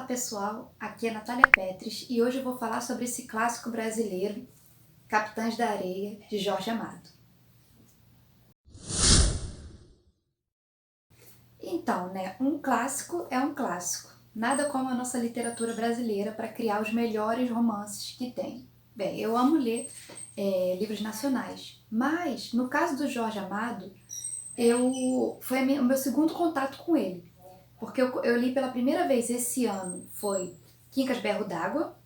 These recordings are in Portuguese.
Olá pessoal, aqui é Natália Petres e hoje eu vou falar sobre esse clássico brasileiro, Capitães da Areia, de Jorge Amado. Então, um clássico é um clássico. Nada como a nossa literatura brasileira para criar os melhores romances que tem. Bem, eu amo ler livros nacionais, mas no caso do Jorge Amado, foi o meu segundo contato com ele. Porque eu li pela primeira vez esse ano, foi Quincas Berro d'Água,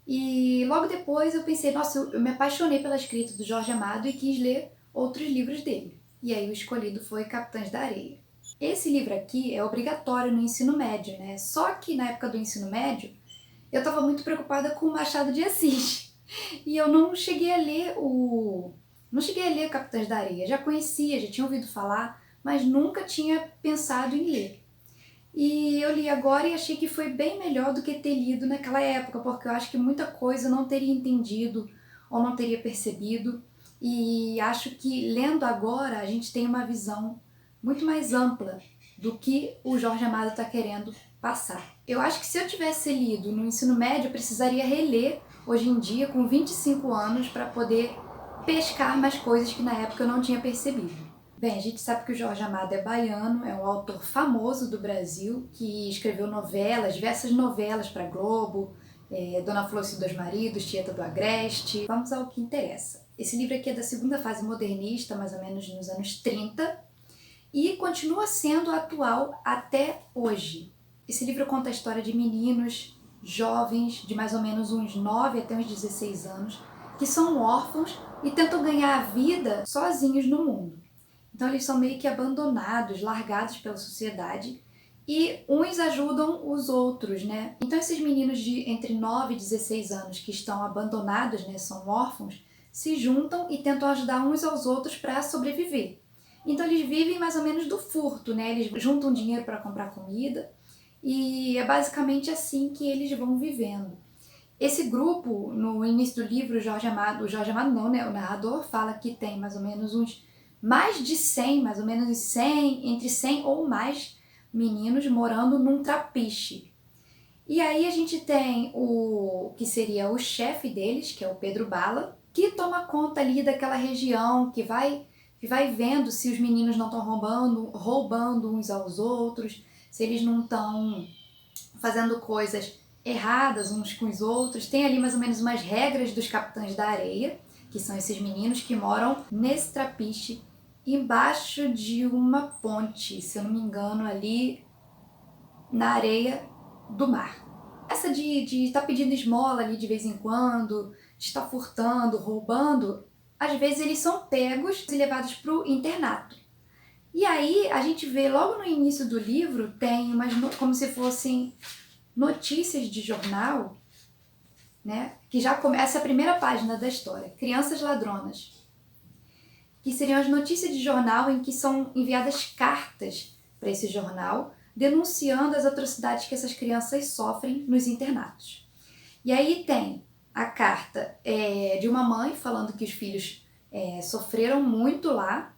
e logo depois eu pensei, nossa, eu me apaixonei pela escrita do Jorge Amado e quis ler outros livros dele. E aí o escolhido foi Capitães da Areia. Esse livro aqui é obrigatório no ensino médio, né? Só que na época do ensino médio, eu estava muito preocupada com o Machado de Assis. E eu não cheguei a ler Capitães da Areia. Já conhecia, já tinha ouvido falar, mas nunca tinha pensado em ler. E eu li agora e achei que foi bem melhor do que ter lido naquela época, porque eu acho que muita coisa eu não teria entendido ou não teria percebido. E acho que lendo agora a gente tem uma visão muito mais ampla do que o Jorge Amado está querendo passar. Eu acho que se eu tivesse lido no ensino médio, eu precisaria reler hoje em dia, com 25 anos, para poder pescar mais coisas que na época eu não tinha percebido. Bem, a gente sabe que o Jorge Amado é baiano, é um autor famoso do Brasil, que escreveu novelas, diversas novelas para Globo, Dona Flor e Dois Maridos, Tieta do Agreste. Vamos ao que interessa. Esse livro aqui é da segunda fase modernista, mais ou menos nos anos 30, e continua sendo atual até hoje. Esse livro conta a história de meninos jovens, de mais ou menos uns 9 até uns 16 anos, que são órfãos e tentam ganhar a vida sozinhos no mundo. Então eles são meio que abandonados, largados pela sociedade e uns ajudam os outros, né? Então esses meninos de entre 9 e 16 anos que estão abandonados, né, são órfãos, se juntam e tentam ajudar uns aos outros para sobreviver. Então eles vivem mais ou menos do furto, né? Eles juntam dinheiro para comprar comida e é basicamente assim que eles vão vivendo. Esse grupo, no início do livro, o Jorge Amado não, né? O narrador fala que tem mais ou menos mais de 100, mais ou menos 100, entre 100 ou mais meninos morando num trapiche. E aí a gente tem o que seria o chefe deles, que é o Pedro Bala, que toma conta ali daquela região, que vai vendo se os meninos não estão roubando uns aos outros, se eles não estão fazendo coisas erradas uns com os outros. Tem ali mais ou menos umas regras dos Capitães da Areia, que são esses meninos que moram nesse trapiche embaixo de uma ponte, se eu não me engano, ali na areia do mar. Essa de estar pedindo esmola ali de vez em quando, de estar furtando, roubando, às vezes eles são pegos e levados para o internato. E aí a gente vê logo no início do livro, tem como se fossem notícias de jornal, né? Que já começa a primeira página da história, Crianças Ladronas, que seriam as notícias de jornal em que são enviadas cartas para esse jornal, denunciando as atrocidades que essas crianças sofrem nos internatos. E aí tem a carta de uma mãe falando que os filhos sofreram muito lá,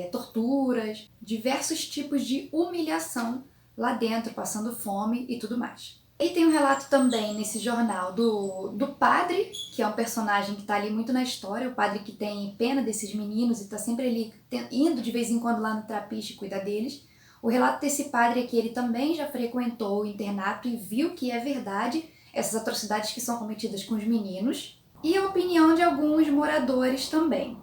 torturas, diversos tipos de humilhação lá dentro, passando fome e tudo mais. E tem um relato também nesse jornal do padre, que é um personagem que está ali muito na história, o padre que tem pena desses meninos e está sempre ali indo de vez em quando lá no trapiche cuidar deles. O relato desse padre é que ele também já frequentou o internato e viu que é verdade essas atrocidades que são cometidas com os meninos. E a opinião de alguns moradores também,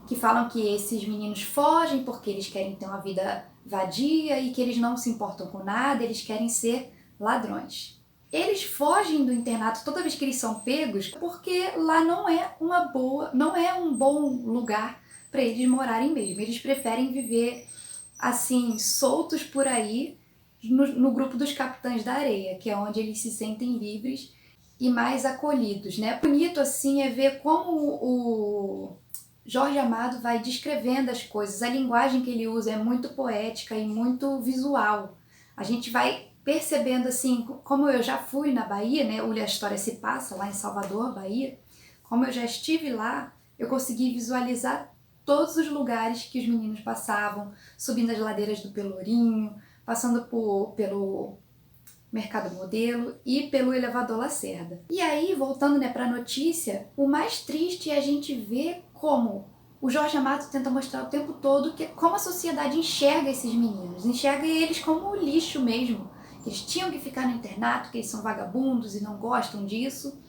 que falam que esses meninos fogem porque eles querem ter uma vida vadia e que eles não se importam com nada, eles querem ser ladrões. Eles fogem do internato toda vez que eles são pegos porque lá não é um bom lugar para eles morarem mesmo. Eles preferem viver assim, soltos por aí no grupo dos Capitães da Areia, que é onde eles se sentem livres e mais acolhidos, né? Bonito assim é ver como o Jorge Amado vai descrevendo as coisas. A linguagem que ele usa é muito poética e muito visual. A gente vai percebendo assim, como eu já fui na Bahia, né? A história se passa lá em Salvador, Bahia. Como eu já estive lá, eu consegui visualizar todos os lugares que os meninos passavam, subindo as ladeiras do Pelourinho, passando Mercado Modelo e pelo Elevador Lacerda. E aí, voltando, né, para a notícia, o mais triste é a gente ver como o Jorge Amado tenta mostrar o tempo todo como a sociedade enxerga esses meninos, enxerga eles como lixo mesmo, que eles tinham que ficar no internato, que eles são vagabundos e não gostam disso,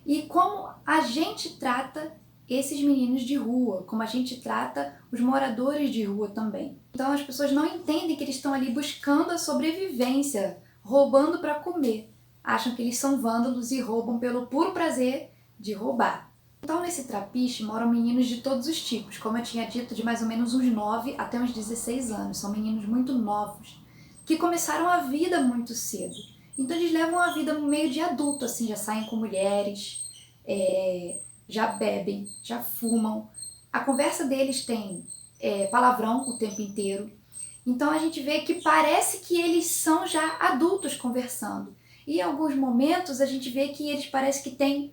e como a gente trata esses meninos de rua, como a gente trata os moradores de rua também. Então as pessoas não entendem que eles estão ali buscando a sobrevivência, roubando para comer. Acham que eles são vândalos e roubam pelo puro prazer de roubar. Então nesse trapiche moram meninos de todos os tipos, como eu tinha dito, de mais ou menos uns 9 até uns 16 anos. São meninos muito novos, que começaram a vida muito cedo. Então eles levam a vida meio de adulto, assim, já saem com mulheres, já bebem, já fumam. A conversa deles tem palavrão o tempo inteiro. Então a gente vê que parece que eles são já adultos conversando. E em alguns momentos a gente vê que eles parecem que têm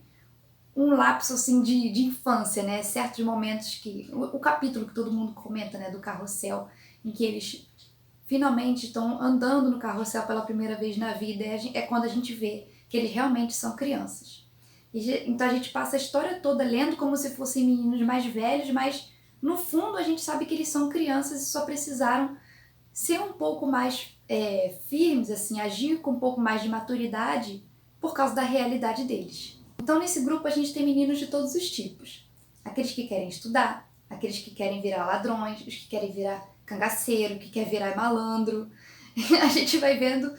um lapso assim de infância, né? Certos momentos que... O capítulo que todo mundo comenta, né? Do carrossel, em que eles finalmente estão andando no carrossel pela primeira vez na vida, é quando a gente vê que eles realmente são crianças. Então a gente passa a história toda lendo como se fossem meninos mais velhos, mas no fundo a gente sabe que eles são crianças e só precisaram ser um pouco mais firmes, assim, agir com um pouco mais de maturidade por causa da realidade deles. Então nesse grupo a gente tem meninos de todos os tipos. Aqueles que querem estudar, aqueles que querem virar ladrões, os que querem virar cangaceiro, que quer virar malandro. A gente vai vendo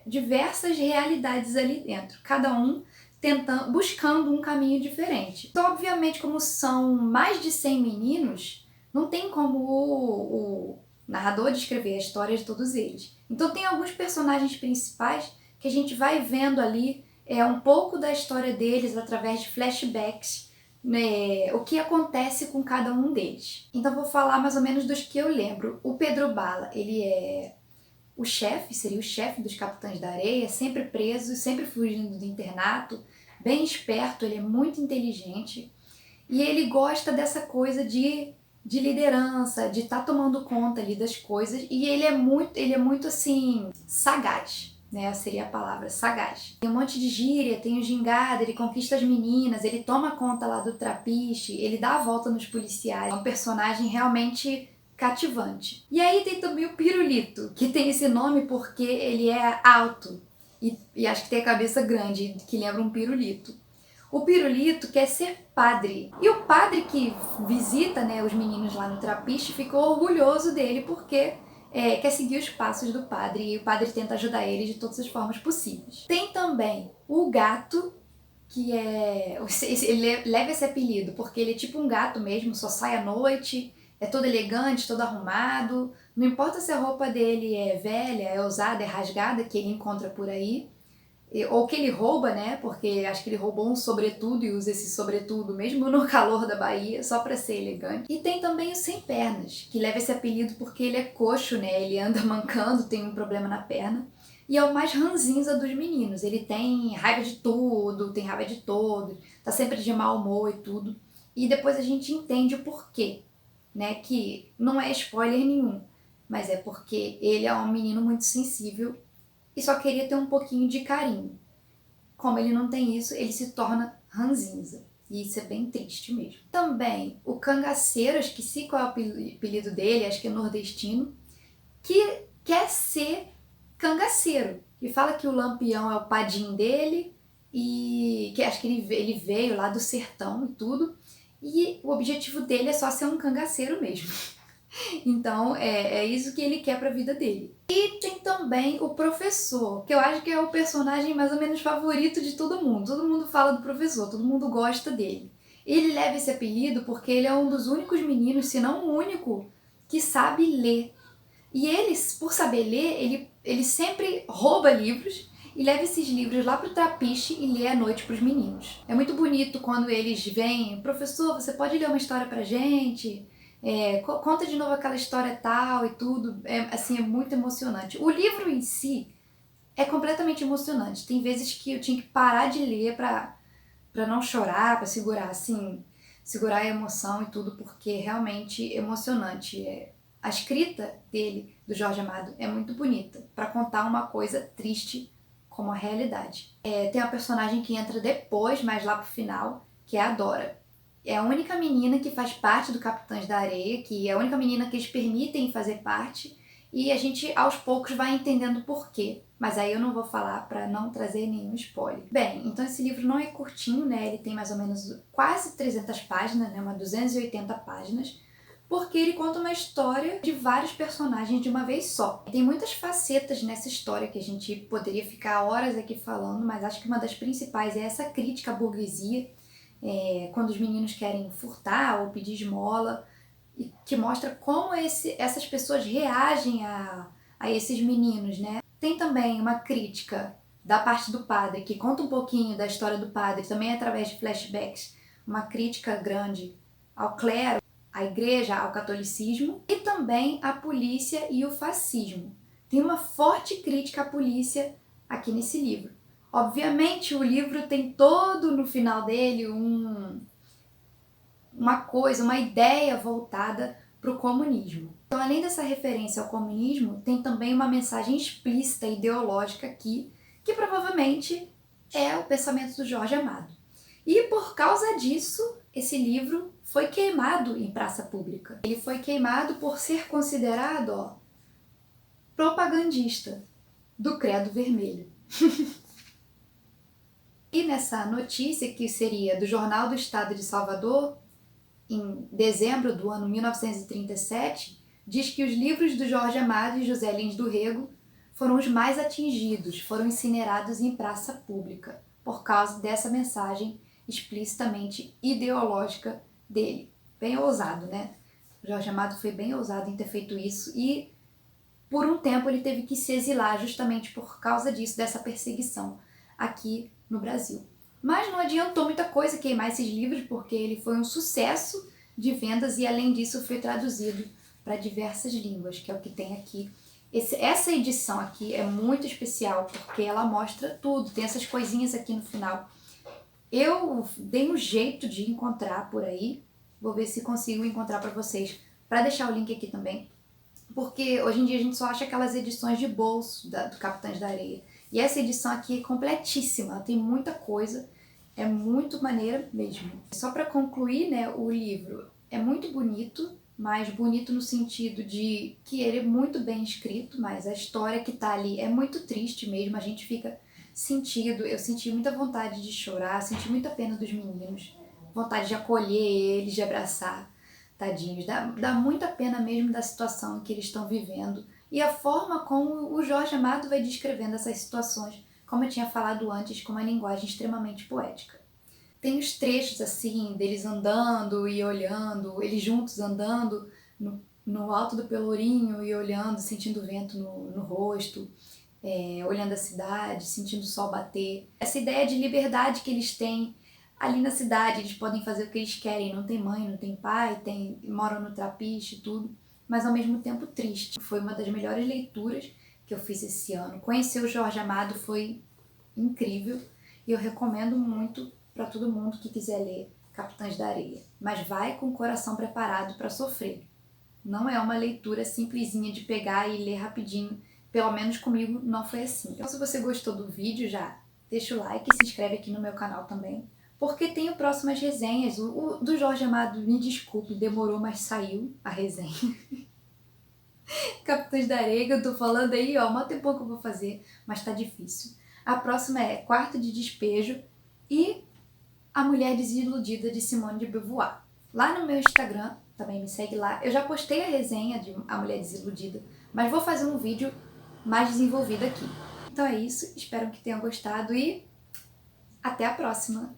diversas realidades ali dentro, cada um buscando um caminho diferente. Então, obviamente, como são mais de 100 meninos, não tem como o narrador descrever a história de todos eles. Então tem alguns personagens principais que a gente vai vendo ali um pouco da história deles através de flashbacks, né, o que acontece com cada um deles. Então vou falar mais ou menos dos que eu lembro. O Pedro Bala, ele é o chefe, seria o chefe dos Capitães da Areia, sempre preso, sempre fugindo do internato, bem esperto, ele é muito inteligente e ele gosta dessa coisa de liderança, de estar tomando conta ali das coisas, e ele é muito assim, sagaz. Né, seria a palavra, sagaz. Tem um monte de gíria, tem o gingado, ele conquista as meninas, ele toma conta lá do trapiche, ele dá a volta nos policiais. É um personagem realmente cativante. E aí tem também o Pirulito, que tem esse nome porque ele é alto e acho que tem a cabeça grande, que lembra um pirulito. O Pirulito quer ser padre. E o padre que visita, né, os meninos lá no trapiche ficou orgulhoso dele porque quer seguir os passos do padre, e o padre tenta ajudar ele de todas as formas possíveis. Tem também o gato, que ele leva esse apelido porque ele é tipo um gato mesmo, só sai à noite, é todo elegante, todo arrumado, não importa se a roupa dele é velha, é usada, é rasgada, que ele encontra por aí, ou que ele rouba, né, porque acho que ele roubou um sobretudo e usa esse sobretudo mesmo no calor da Bahia, só pra ser elegante. E tem também o Sem Pernas, que leva esse apelido porque ele é coxo, né, ele anda mancando, tem um problema na perna, e é o mais ranzinza dos meninos. Ele tem raiva de tudo, tem raiva de todos, tá sempre de mau humor e tudo. E depois a gente entende o porquê, né, que não é spoiler nenhum, mas é porque ele é um menino muito sensível e só queria ter um pouquinho de carinho. Como ele não tem isso, ele se torna ranzinza. E isso é bem triste mesmo. Também o cangaceiro, esqueci qual é o apelido dele, acho que é nordestino, que quer ser cangaceiro. E fala que o Lampião é o padim dele, e que acho que ele veio lá do sertão e tudo. E o objetivo dele é só ser um cangaceiro mesmo. Então é isso que ele quer pra vida dele. E tem também o professor, que eu acho que é o personagem mais ou menos favorito de todo mundo. Todo mundo fala do professor, todo mundo gosta dele. Ele leva esse apelido porque ele é um dos únicos meninos, se não o único, que sabe ler. E ele, por saber ler, ele sempre rouba livros e leva esses livros lá pro trapiche e lê à noite pros meninos. É muito bonito quando eles vêm, professor, você pode ler uma história pra gente? Conta de novo aquela história tal e tudo, assim, é muito emocionante. O livro em si é completamente emocionante. Tem vezes que eu tinha que parar de ler pra não chorar, pra segurar, assim, segurar a emoção e tudo, porque é realmente emocionante. A escrita dele, do Jorge Amado, é muito bonita para contar uma coisa triste como a realidade. Tem uma personagem que entra depois, mais lá pro final, que é a Dora. É a única menina que faz parte do Capitães da Areia, que é a única menina que eles permitem fazer parte, e a gente aos poucos vai entendendo por quê. Mas aí eu não vou falar para não trazer nenhum spoiler. Bem, então esse livro não é curtinho, né? Ele tem mais ou menos quase 300 páginas, né? Umas 280 páginas, porque ele conta uma história de vários personagens de uma vez só. Tem muitas facetas nessa história que a gente poderia ficar horas aqui falando, mas acho que uma das principais é essa crítica à burguesia, quando os meninos querem furtar ou pedir esmola, e que mostra como essas pessoas reagem a esses meninos, né? Tem também uma crítica da parte do padre, que conta um pouquinho da história do padre, também através de flashbacks, uma crítica grande ao clero, à igreja, ao catolicismo, e também à polícia e o fascismo. Tem uma forte crítica à polícia aqui nesse livro. Obviamente, o livro tem todo no final dele uma ideia voltada para o comunismo. Então, além dessa referência ao comunismo, tem também uma mensagem explícita ideológica aqui, que provavelmente é o pensamento do Jorge Amado. E por causa disso, esse livro foi queimado em praça pública. Ele foi queimado por ser considerado, propagandista do Credo Vermelho. E nessa notícia, que seria do Jornal do Estado de Salvador, em dezembro do ano 1937, diz que os livros do Jorge Amado e José Lins do Rego foram os mais atingidos, foram incinerados em praça pública, por causa dessa mensagem explicitamente ideológica dele. Bem ousado, né? O Jorge Amado foi bem ousado em ter feito isso e, por um tempo, ele teve que se exilar justamente por causa disso, dessa perseguição aqui no Brasil. Mas não adiantou muita coisa queimar esses livros, porque ele foi um sucesso de vendas e, além disso, foi traduzido para diversas línguas, que é o que tem aqui. Essa edição aqui é muito especial, porque ela mostra tudo, tem essas coisinhas aqui no final. Eu dei um jeito de encontrar por aí, vou ver se consigo encontrar para vocês, para deixar o link aqui também, porque hoje em dia a gente só acha aquelas edições de bolso do Capitães da Areia. E essa edição aqui é completíssima, ela tem muita coisa, é muito maneira mesmo. Só para concluir, né, o livro é muito bonito, mas bonito no sentido de que ele é muito bem escrito, mas a história que tá ali é muito triste mesmo, a gente fica sentido, eu senti muita vontade de chorar, senti muita pena dos meninos, vontade de acolher eles, de abraçar, tadinhos, dá muita pena mesmo da situação que eles estão vivendo. E a forma como o Jorge Amado vai descrevendo essas situações, como eu tinha falado antes, com uma linguagem extremamente poética. Tem os trechos assim, deles andando e olhando, eles juntos andando no alto do Pelourinho e olhando, sentindo o vento no rosto, olhando a cidade, sentindo o sol bater. Essa ideia de liberdade que eles têm ali na cidade, eles podem fazer o que eles querem, não tem mãe, não tem pai, moram no trapiche e tudo, mas ao mesmo tempo triste. Foi uma das melhores leituras que eu fiz esse ano. Conhecer o Jorge Amado foi incrível e eu recomendo muito para todo mundo que quiser ler Capitães da Areia. Mas vai com o coração preparado para sofrer. Não é uma leitura simplesinha de pegar e ler rapidinho. Pelo menos comigo não foi assim. Então, se você gostou do vídeo, já deixa o like e se inscreve aqui no meu canal também, porque tenho próximas resenhas. O do Jorge Amado, me desculpe, demorou, mas saiu a resenha. Capitães da Areia, que eu tô falando aí, ó, mó tempão que eu vou fazer, mas tá difícil. A próxima é Quarto de Despejo e A Mulher Desiludida, de Simone de Beauvoir. Lá no meu Instagram, também me segue lá, eu já postei a resenha de A Mulher Desiludida, mas vou fazer um vídeo mais desenvolvido aqui. Então é isso, espero que tenham gostado e até a próxima!